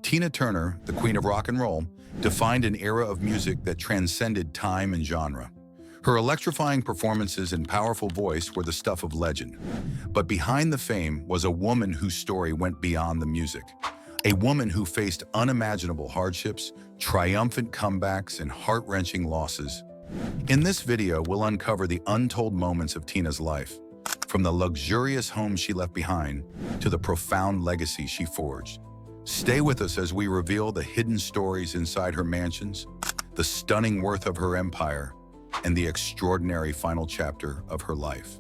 Tina Turner, the queen of rock and roll, defined an era of music that transcended time and genre. Her electrifying performances and powerful voice were the stuff of legend. But behind the fame was a woman whose story went beyond the music. A woman who faced unimaginable hardships, triumphant comebacks, and heart-wrenching losses. In this video, we'll uncover the untold moments of Tina's life, from the luxurious home she left behind to the profound legacy she forged. Stay with us as we reveal the hidden stories inside her mansions, the stunning worth of her empire, and the extraordinary final chapter of her life.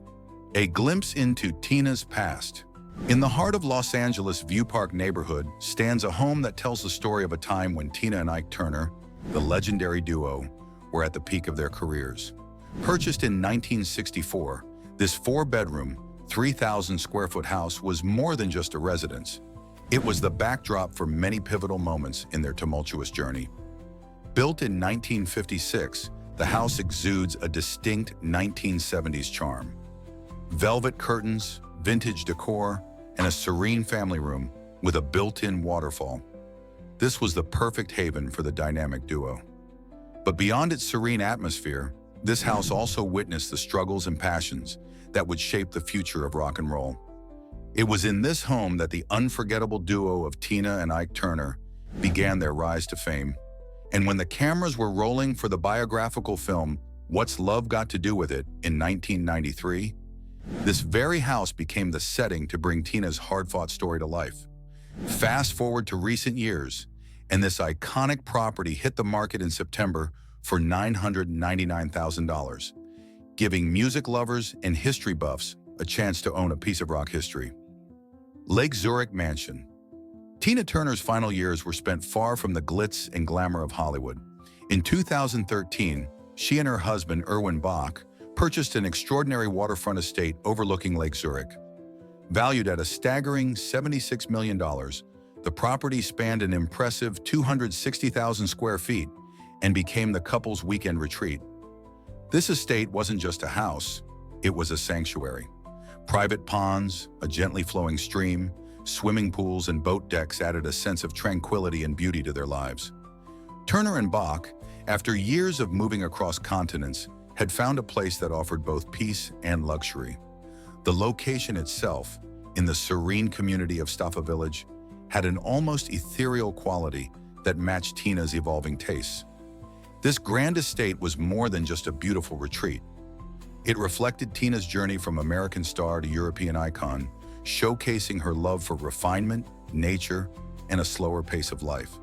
A glimpse into Tina's past. In the heart of Los Angeles' View Park neighborhood stands a home that tells the story of a time when Tina and Ike Turner, the legendary duo, were at the peak of their careers. Purchased in 1964, this 4-bedroom, 3,000-square-foot house was more than just a residence. It was the backdrop for many pivotal moments in their tumultuous journey. Built in 1956, the house exudes a distinct 1970s charm. Velvet curtains, vintage decor, and a serene family room with a built-in waterfall. This was the perfect haven for the dynamic duo. But beyond its serene atmosphere, this house also witnessed the struggles and passions that would shape the future of rock and roll. It was in this home that the unforgettable duo of Tina and Ike Turner began their rise to fame. And when the cameras were rolling for the biographical film What's Love Got to Do With It in 1993, this very house became the setting to bring Tina's hard-fought story to life. Fast forward to recent years, and this iconic property hit the market in September for $999,000, giving music lovers and history buffs a chance to own a piece of rock history. Lake Zurich Mansion. Tina Turner's final years were spent far from the glitz and glamour of Hollywood. In 2013, she and her husband, Erwin Bach, purchased an extraordinary waterfront estate overlooking Lake Zurich. Valued at a staggering $76 million, the property spanned an impressive 260,000 square feet and became the couple's weekend retreat. This estate wasn't just a house, it was a sanctuary. Private ponds, a gently flowing stream, swimming pools, and boat decks added a sense of tranquility and beauty to their lives. Turner and Bach, after years of moving across continents, had found a place that offered both peace and luxury. The location itself, in the serene community of Staffa Village, had an almost ethereal quality that matched Tina's evolving tastes. This grand estate was more than just a beautiful retreat. It reflected Tina's journey from American star to European icon, showcasing her love for refinement, nature, and a slower pace of life.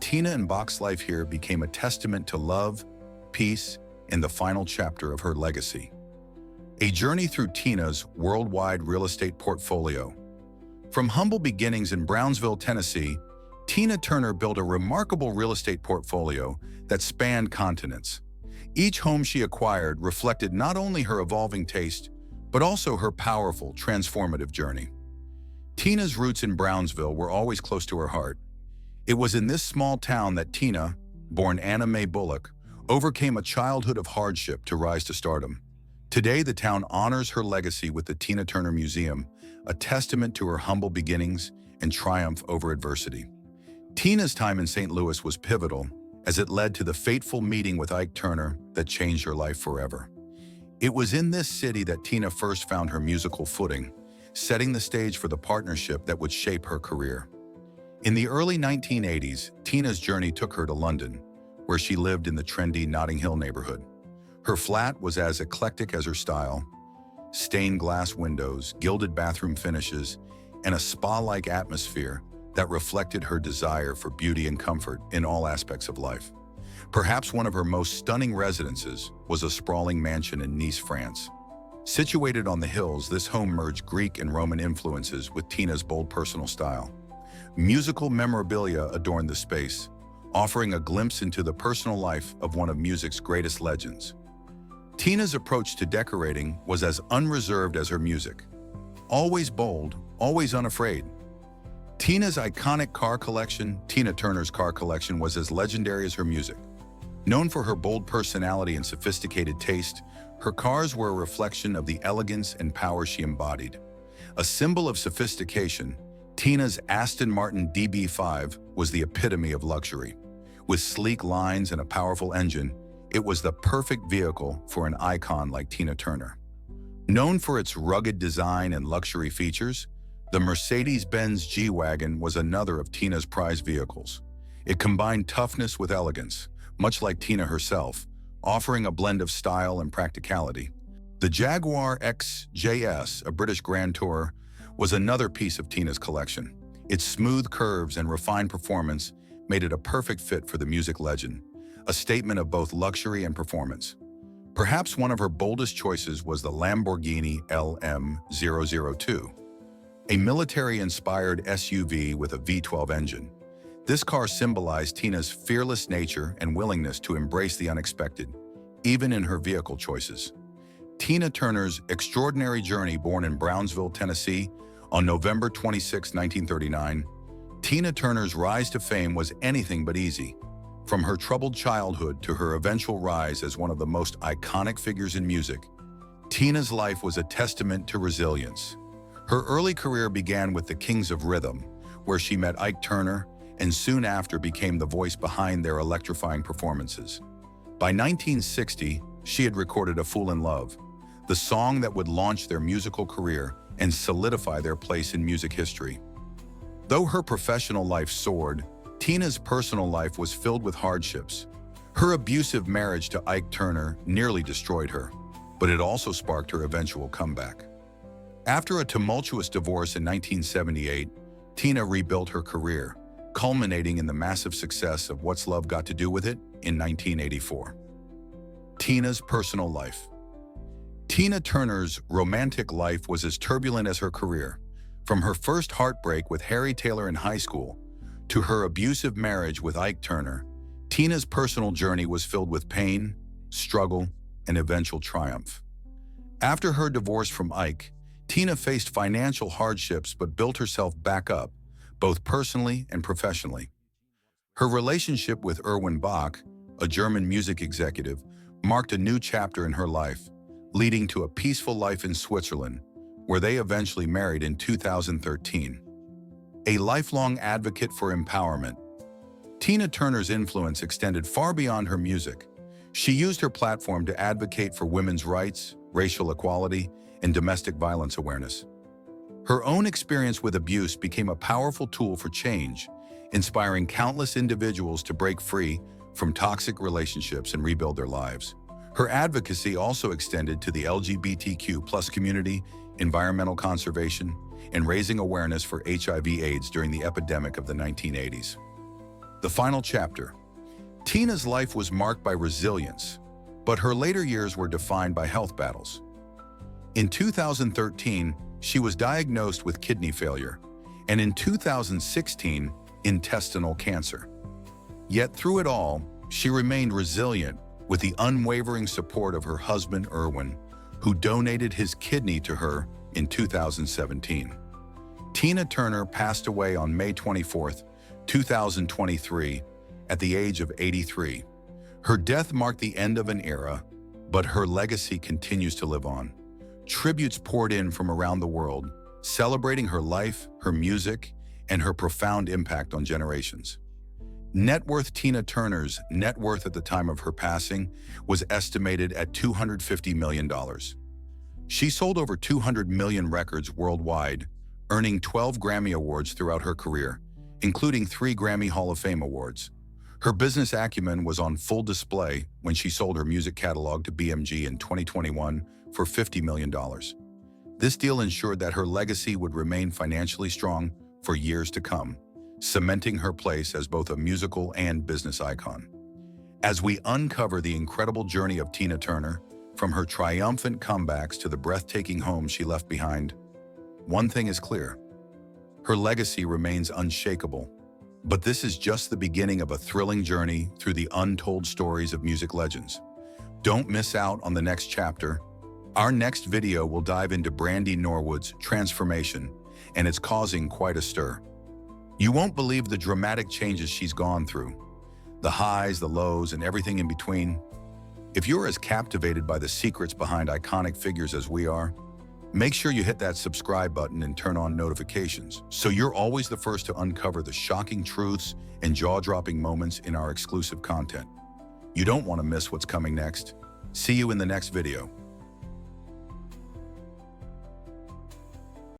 Tina and Bach's life here became a testament to love, peace, and the final chapter of her legacy. A journey through Tina's worldwide real estate portfolio. From humble beginnings in Brownsville, Tennessee, Tina Turner built a remarkable real estate portfolio that spanned continents. Each home she acquired reflected not only her evolving taste, but also her powerful, transformative journey. Tina's roots in Brownsville were always close to her heart. It was in this small town that Tina, born Anna Mae Bullock, overcame a childhood of hardship to rise to stardom. Today, the town honors her legacy with the Tina Turner Museum, a testament to her humble beginnings and triumph over adversity. Tina's time in St. Louis was pivotal, as it led to the fateful meeting with Ike Turner that changed her life forever. It was in this city that Tina first found her musical footing, setting the stage for the partnership that would shape her career. In the early 1980s, Tina's journey took her to London, where she lived in the trendy Notting Hill neighborhood. Her flat was as eclectic as her style: stained glass windows, gilded bathroom finishes, and a spa-like atmosphere that reflected her desire for beauty and comfort in all aspects of life. Perhaps one of her most stunning residences was a sprawling mansion in Nice, France. Situated on the hills, this home merged Greek and Roman influences with Tina's bold personal style. Musical memorabilia adorned the space, offering a glimpse into the personal life of one of music's greatest legends. Tina's approach to decorating was as unreserved as her music. Always bold, always unafraid. Tina's iconic car collection, Tina Turner's car collection, was as legendary as her music. Known for her bold personality and sophisticated taste, her cars were a reflection of the elegance and power she embodied. A symbol of sophistication, Tina's Aston Martin DB5 was the epitome of luxury. With sleek lines and a powerful engine, it was the perfect vehicle for an icon like Tina Turner. Known for its rugged design and luxury features, the Mercedes-Benz G-Wagon was another of Tina's prized vehicles. It combined toughness with elegance, much like Tina herself, offering a blend of style and practicality. The Jaguar XJS, a British Grand Tourer, was another piece of Tina's collection. Its smooth curves and refined performance made it a perfect fit for the music legend, a statement of both luxury and performance. Perhaps one of her boldest choices was the Lamborghini LM002, a military-inspired SUV with a V12 engine. This car symbolized Tina's fearless nature and willingness to embrace the unexpected, even in her vehicle choices. Tina Turner's extraordinary journey, born in Brownsville, Tennessee, on November 26, 1939, Tina Turner's rise to fame was anything but easy. From her troubled childhood to her eventual rise as one of the most iconic figures in music, Tina's life was a testament to resilience. Her early career began with the Kings of Rhythm, where she met Ike Turner and soon after became the voice behind their electrifying performances. By 1960, she had recorded A Fool in Love, the song that would launch their musical career and solidify their place in music history. Though her professional life soared, Tina's personal life was filled with hardships. Her abusive marriage to Ike Turner nearly destroyed her, but it also sparked her eventual comeback. After a tumultuous divorce in 1978, Tina rebuilt her career, culminating in the massive success of What's Love Got to Do with It in 1984. Tina's personal life. Tina Turner's romantic life was as turbulent as her career. From her first heartbreak with Harry Taylor in high school to her abusive marriage with Ike Turner, Tina's personal journey was filled with pain, struggle, and eventual triumph. After her divorce from Ike, Tina faced financial hardships but built herself back up, both personally and professionally. Her relationship with Erwin Bach, a German music executive, marked a new chapter in her life, leading to a peaceful life in Switzerland, where they eventually married in 2013. A lifelong advocate for empowerment, Tina Turner's influence extended far beyond her music. She used her platform to advocate for women's rights, racial equality, and domestic violence awareness. Her own experience with abuse became a powerful tool for change, inspiring countless individuals to break free from toxic relationships and rebuild their lives. Her advocacy also extended to the LGBTQ+ community, environmental conservation, and raising awareness for HIV/AIDS during the epidemic of the 1980s. The final chapter. Tina's life was marked by resilience, but her later years were defined by health battles. In 2013, she was diagnosed with kidney failure, and in 2016, intestinal cancer. Yet through it all, she remained resilient with the unwavering support of her husband, Erwin, who donated his kidney to her in 2017. Tina Turner passed away on May 24, 2023, at the age of 83. Her death marked the end of an era, but her legacy continues to live on. Tributes poured in from around the world, celebrating her life, her music, and her profound impact on generations. Net worth. Tina Turner's net worth at the time of her passing was estimated at $250 million. She sold over 200 million records worldwide, earning 12 Grammy Awards throughout her career, including 3 Grammy Hall of Fame awards. Her business acumen was on full display when she sold her music catalog to BMG in 2021 for $50 million. This deal ensured that her legacy would remain financially strong for years to come, cementing her place as both a musical and business icon. As we uncover the incredible journey of Tina Turner, from her triumphant comebacks to the breathtaking home she left behind, one thing is clear: her legacy remains unshakable. But this is just the beginning of a thrilling journey through the untold stories of music legends. Don't miss out on the next chapter. Our next video will dive into Brandy Norwood's transformation, and it's causing quite a stir. You won't believe the dramatic changes she's gone through, the highs, the lows, and everything in between. If you're as captivated by the secrets behind iconic figures as we are, Make sure you hit that subscribe button and turn on notifications so you're always the first to uncover the shocking truths and jaw-dropping moments in our exclusive content. You don't want to miss what's coming next. See you in the next video.